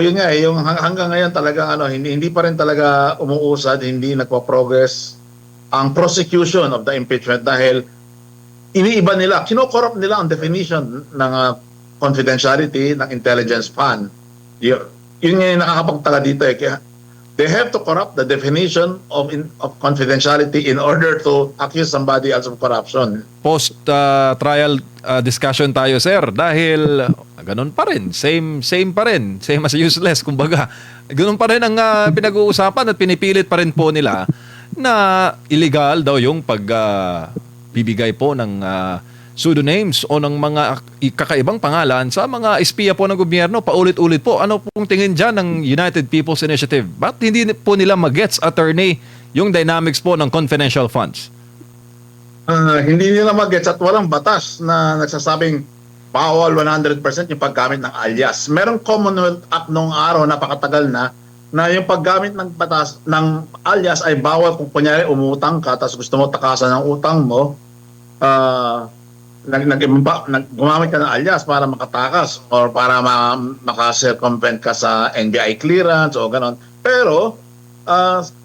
yun nga yung hanggang ngayon talaga hindi pa rin talaga umuusad, hindi nagpo-progress ang prosecution of the impeachment dahil iniiba nila, kino-corrupt nila ang definition ng confidentiality ng intelligence fund. Yun nga yung nakakapagtaka dito eh. Kaya they have to corrupt the definition of confidentiality in order to accuse somebody else of corruption. Post-trial discussion tayo, sir, dahil ganun pa rin, same pa rin, same as useless, kumbaga. Ganun pa rin ang pinag-uusapan at pinipilit pa rin po nila na illegal daw yung pagbibigay po ng pseudonames o ng mga kakaibang pangalan sa mga espiya po ng gobyerno paulit-ulit po. Ano pong tingin dyan ng United People's Initiative? Ba't hindi po nila mag-gets, attorney, yung dynamics po ng confidential funds? Hindi nila mag-gets at walang batas na nagsasabing bawal 100% yung paggamit ng alias. Merong Commonwealth Act noong araw, napakatagal na yung paggamit ng batas ng alias ay bawal kung kunyari umutang ka tapos gusto mo takasan ng utang mo, gumamit ka ng alias para makatakas or para maka-circumvent ka sa NBI clearance o ganon. Pero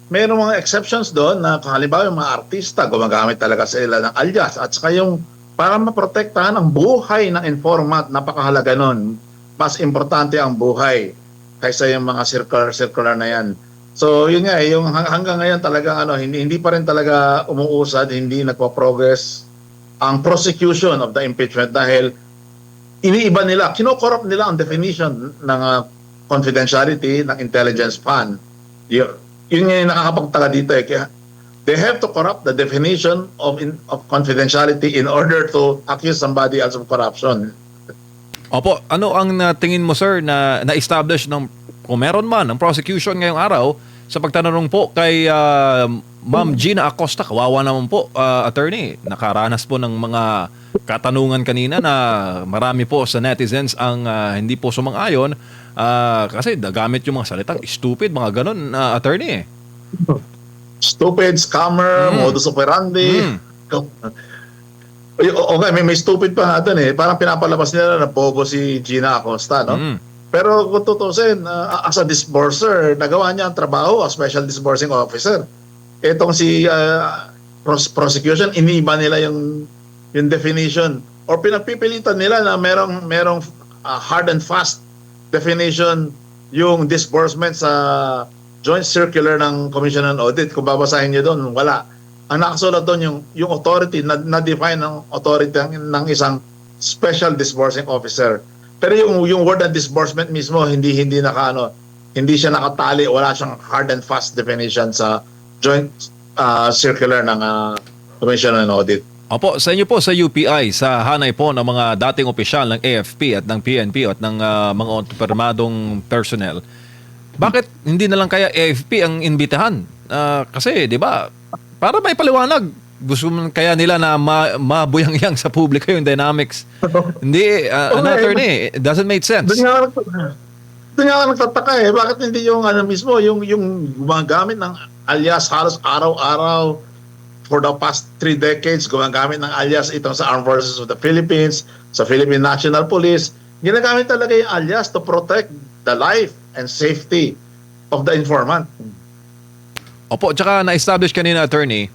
mayroong mga exceptions doon na halimbawa yung mga artista gumagamit talaga sila ng alias at saka yung para maprotektahan ang buhay ng informant, napakahalaga nun. Mas importante ang buhay kaysa yung mga circular na yan. So yun nga, yung hanggang ngayon talaga hindi pa rin talaga umuusad, hindi nagpo-progress ang prosecution of the impeachment dahil iniiba nila, kino-corrupt nila ang definition ng confidentiality ng intelligence fund. Yun nga yung nakakapagtaka dito eh. Kaya they have to corrupt the definition of confidentiality in order to accuse somebody else of corruption. Opo, ano ang tingin mo, sir, na na-establish kung meron man ng prosecution ngayong araw sa pagtanong po kay Ma'am Gina Acosta? Kawawa naman po, attorney. Nakaranas po ng mga katanungan kanina na marami po sa netizens ang hindi po sumang-ayon kasi nagamit yung mga salitang stupid, mga ganun, attorney. Stupid, scammer, modus operandi. Okay, may stupid pa natin eh. Parang pinapalabas nila na bogo si Gina Acosta, no? Pero kung tutusin, as a disburser, nagawa niya ang trabaho as special disbursing officer. Itong si prosecution, iniba nila yung definition or pinagpipilitan nila na merong hard and fast definition yung disbursement sa joint circular ng Commission on Audit. Kung babasahin niyo doon, wala. Ang nakasulat doon yung authority, na-define ng authority ng isang special disbursing officer. Pero yung word na disbursement mismo, hindi siya nakatali, wala siyang hard and fast definition sa joint circular ng Commission on Audit. Opo, sa inyo po sa UPI, sa hanay po ng mga dating opisyal ng AFP at ng PNP at ng mga permadong personnel, bakit hindi na lang kaya AFP ang imbitahan? Kasi, di ba, para may paliwanag, gusto kaya nila na mabuyang-yang sa publiko yung dynamics. Hindi, attorney, it doesn't make sense. Doon nga nagtataka eh. Bakit hindi yung mismo, yung gumagamit ng alias halos araw-araw for the past 3 decades, gumagamit ng alias itong sa Armed Forces of the Philippines, sa Philippine National Police. Ginagamit talaga yung alias to protect the life and safety of the informant. Opo, tsaka na-establish kanina, attorney,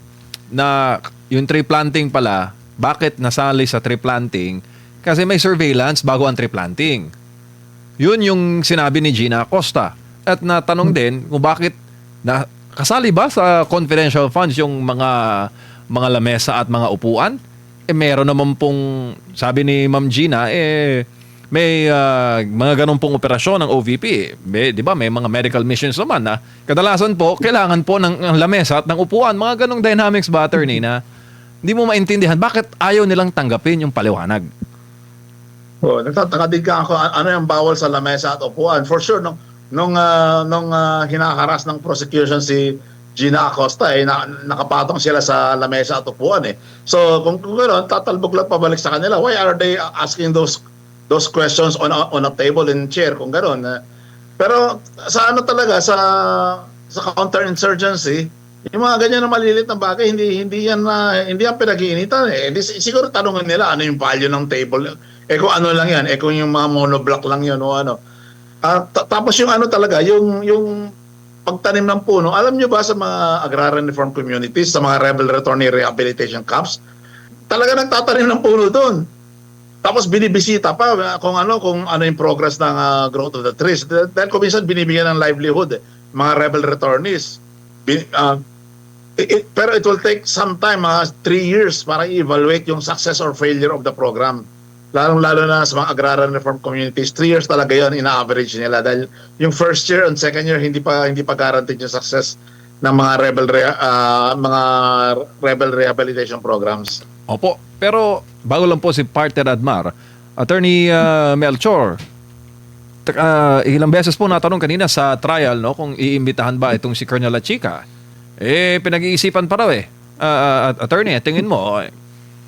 na yung tree planting pala, bakit nasali sa tree planting? Kasi may surveillance bago ang tree planting. Yun yung sinabi ni Gina Acosta. At natanong din kung bakit kasali ba sa confidential funds yung mga lamesa at mga upuan? Meron naman pong, sabi ni Ma'am Gina, may mga ganun pong operasyon ng OVP. Di ba? May mga medical missions naman na kadalasan po, kailangan po ng lamesa at ng upuan. Mga ganung dynamics ba, attorney, na hindi mo maintindihan bakit ayaw nilang tanggapin yung paliwanag? Nagtataka din ka ako ano yung bawal sa lamesa at upuan. For sure, nung hinakaras ng prosecution si Gina Acosta, nakapatong sila sa lamesa at upuan eh. So kung gano'n, tatalbog lang pabalik sa kanila. Why are they asking those questions on a table and chair kung gano'n? Pero sa talaga, sa counterinsurgency, yung mga ganyan na malilit na bagay, hindi yan pinag-iinitan eh. Siguro tanungan nila ano yung value ng table. Kung ano lang yan, kung yung mga monoblock lang yun o ano. Tapos yung ano talaga, yung pagtanim ng puno, alam nyo ba sa mga agrarian reform communities, sa mga rebel returnee rehabilitation camps, talaga nagtatanim ng puno doon. Tapos binibisita pa kung ano yung progress ng growth of the trees. Dahil kung minsan binibigyan ng livelihood mga rebel returnees. Pero it will take some time, 3 years para i-evaluate yung success or failure of the program. Lalong-lalo na sa mga agrarian reform communities, 3 years talaga yun ina-average nila dahil yung first year and second year hindi pa guaranteed yung success ng mga rebel rehabilitation programs. Opo, pero bago lang po si partner Admar, Attorney Melchor, ilang beses po natanong kanina sa trial, no, kung iimbitahan ba itong si Colonel Lachica. Pinag-iisipan pa raw Attorney, tingin mo,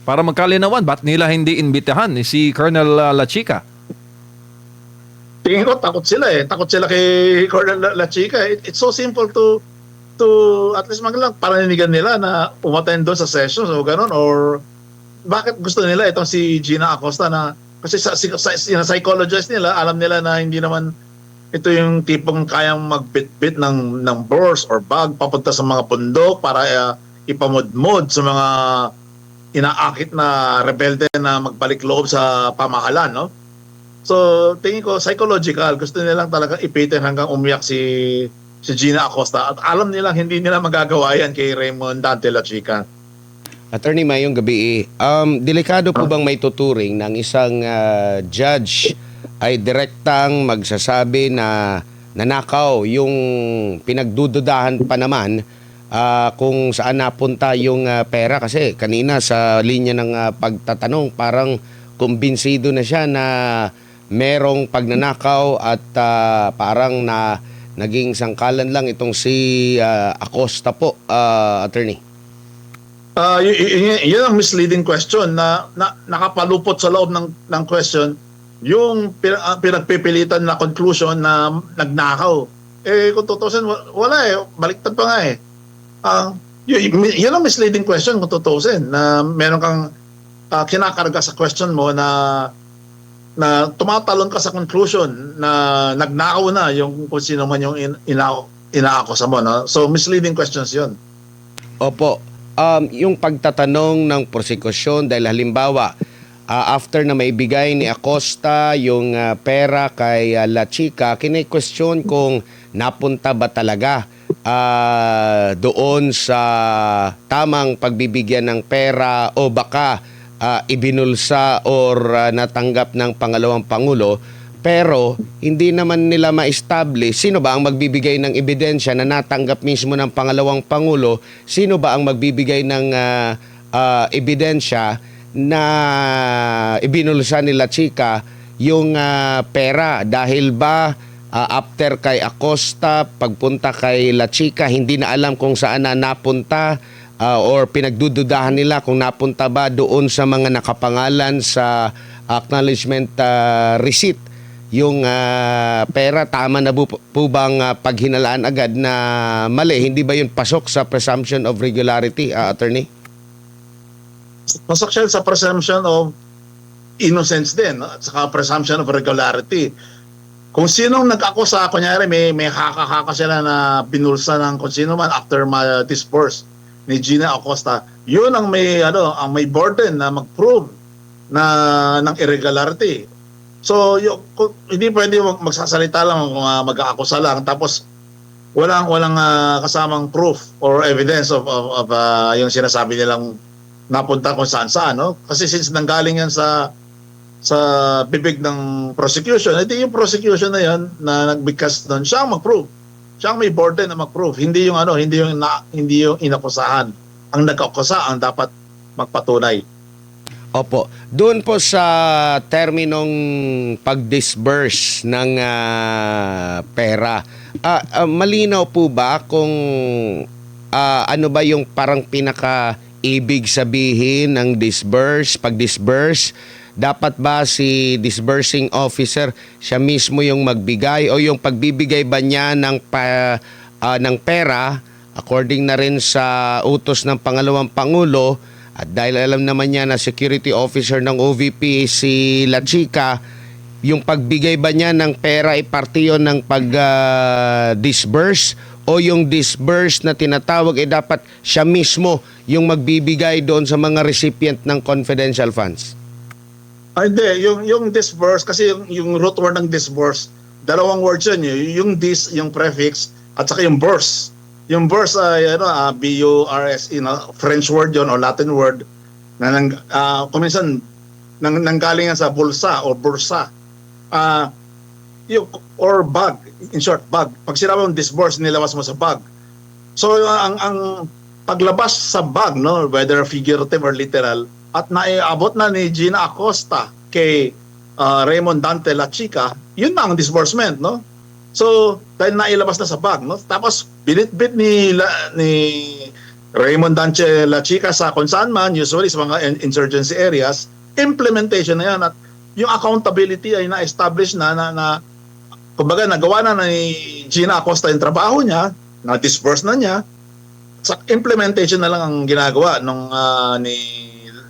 para magkalinawan, ba't nila hindi imbitahan si Colonel Lachica? Tingin ko takot sila Takot sila kay Colonel Lachica. It's so simple to at least lang paninigan nila na umattend doon sa sessions o ganun, or bakit gusto nila itong si Gina Acosta na kasi sa psychologist nila, alam nila na hindi naman ito yung tipong kayang magbitbit ng burst or bag papunta sa mga bundok para ipamudmod sa mga inaakit na rebelde na magbalik loob sa pamahalan, no? So, tingin ko psychological, gusto nilang talagang ipitin hanggang umiyak si Gina Acosta at alam nilang hindi nila magagawa yan kay Raymond Dante Lachica. Attorney, mayong gabi. Delikado po bang may tuturing ng isang judge ay direktang magsasabi na nanakaw yung pinagdududahan pa naman kung saan napunta yung pera? Kasi kanina sa linya ng pagtatanong, parang kumbinsido na siya na merong pagnanakaw at parang naging sangkalan lang itong si Acosta po, Attorney. Yun ang misleading question na nakapalupot sa loob ng question yung pinagpipilitan na conclusion na nagnakaw. Kung tutusin, wala baliktad pa nga yun ang misleading question kung tutusin, na meron kang kinakarga sa question mo na tumatalon ka sa conclusion na nagnakaw na yung kung sino man yung inaakusa mo, no? So misleading questions yun. Opo. Yung pagtatanong ng prosekusyon, dahil halimbawa after na maibigay ni Acosta yung pera kay Lachica, kine-question kung napunta ba talaga doon sa tamang pagbibigyan ng pera o baka ibinulsa or natanggap ng pangalawang pangulo, pero hindi naman nila ma-establish sino ba ang magbibigay ng ebidensya na natanggap mismo ng pangalawang pangulo, sino ba ang magbibigay ng ebidensya na ibinulsa ni Lachica yung pera. Dahil ba after kay Acosta, pagpunta kay Lachica, hindi na alam kung saan na napunta or pinagdududahan nila kung napunta ba doon sa mga nakapangalan sa acknowledgement receipt yung pera. Tama na po bang paghinalaan agad na mali? Hindi ba yun pasok sa presumption of regularity, Attorney? Pasok siya sa presumption of innocence din, at saka presumption of regularity. Kung sinong nag-akusa, kunyari may haka-haka sila na binulsa ng kung sino man after ma-disperse ni Gina Acosta, yun ang may burden na mag-prove ng irregularity. So hindi pwede magsasalita lang kung mag-aakusa lang tapos walang kasamang proof or evidence of yung sinasabi nilang napunta kung saan-saan, no? Kasi since nanggaling yan sa bibig ng prosecution, ito yung prosecution na yan na nagbigkas doon, siya ang mag-prove. Siya ang may burden na mag-prove. Hindi yung inakusahan. Ang nag-akusa ang dapat magpatunay. Opo. Doon po sa terminong pag-disburse ng pera, malinaw po ba kung ano ba yung parang pinaka-ibig sabihin ng disburse, pag-disburse? Dapat ba si disbursing officer siya mismo yung magbigay o yung pagbibigay ba niya ng pera according na rin sa utos ng pangalawang pangulo, at dahil alam naman niya na security officer ng OVP si Lachica, yung pagbigay ba niya ng pera ay parte yun ng pag-disburse o yung disburse na tinatawag ay dapat siya mismo yung magbibigay doon sa mga recipient ng confidential funds? Hindi, yung disburse, kasi yung root word ng disburse, dalawang words yun, yung dis, yung prefix, at saka yung burse. Yung burse ay B-U-R-S-E, French word yun o Latin word, na kuminsan nanggaling yan sa bulsa o bursa. Or bag, in short, bag. Pag sinabi mong disburse, nilabas mo sa bag. So ang paglabas sa bag, no, whether figurative or literal, at naiabot na ni Gina Acosta kay Raymond Dante La Chica, yun na ang disbursement, no? So dahil nailabas na sa bag, no? Tapos binitbit ni Raymond Dante La Chica sa kung saan man, usually sa mga insurgency areas, implementation na yan at yung accountability ay na-establish na kumbaga nagawa na ni Gina Acosta yung trabaho niya, na-disburse na niya, sa implementation na lang ang ginagawa nung ni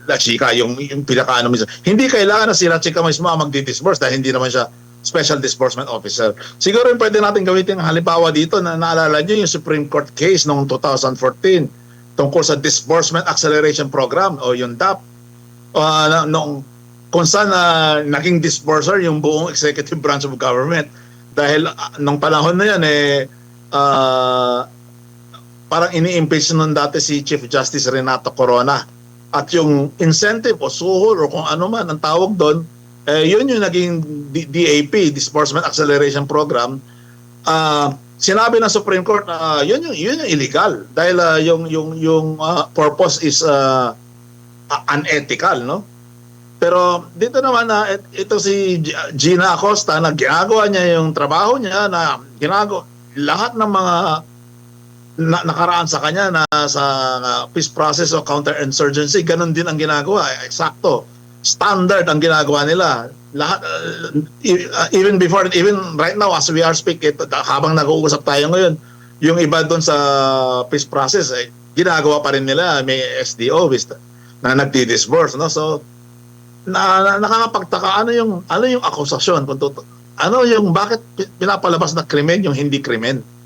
La Chica, yung pinakaano mismo. Hindi kailangan na si La Chica mismo ang magdi-disburse dahil hindi naman siya special disbursement officer. Siguro yung pwede natin gamitin ang halimbawa dito na naalala nyo yung Supreme Court case noong 2014 tungkol sa Disbursement Acceleration Program o yung DAP. Noong kung saan naging disburser yung buong executive branch of government dahil nung panahon na yan parang ini-impeach nun dati si Chief Justice Renato Corona at yung incentive o suhol o kung ano man ang tawag doon, yun yung naging DAP, Disbursement Acceleration Program. Sinabi ng Supreme Court yun yung illegal dahil yung purpose is unethical, no? Pero dito naman ito si Gina Acosta na ginagawa niya yung trabaho niya na ginagawa lahat ng mga nakaraan sa kanya na sa peace process o counterinsurgency, ganun din ang ginagawa. Eksakto. Standard ang ginagawa nila. Lahat, even right now as we are speaking, habang nag-uusap tayo ngayon, yung iba doon sa peace process, ginagawa pa rin nila. May SDO na nagdi-disburse, no? So, nakakapagtaka ano yung akusasyon, ano yung bakit pinapalabas na krimen yung hindi krimen.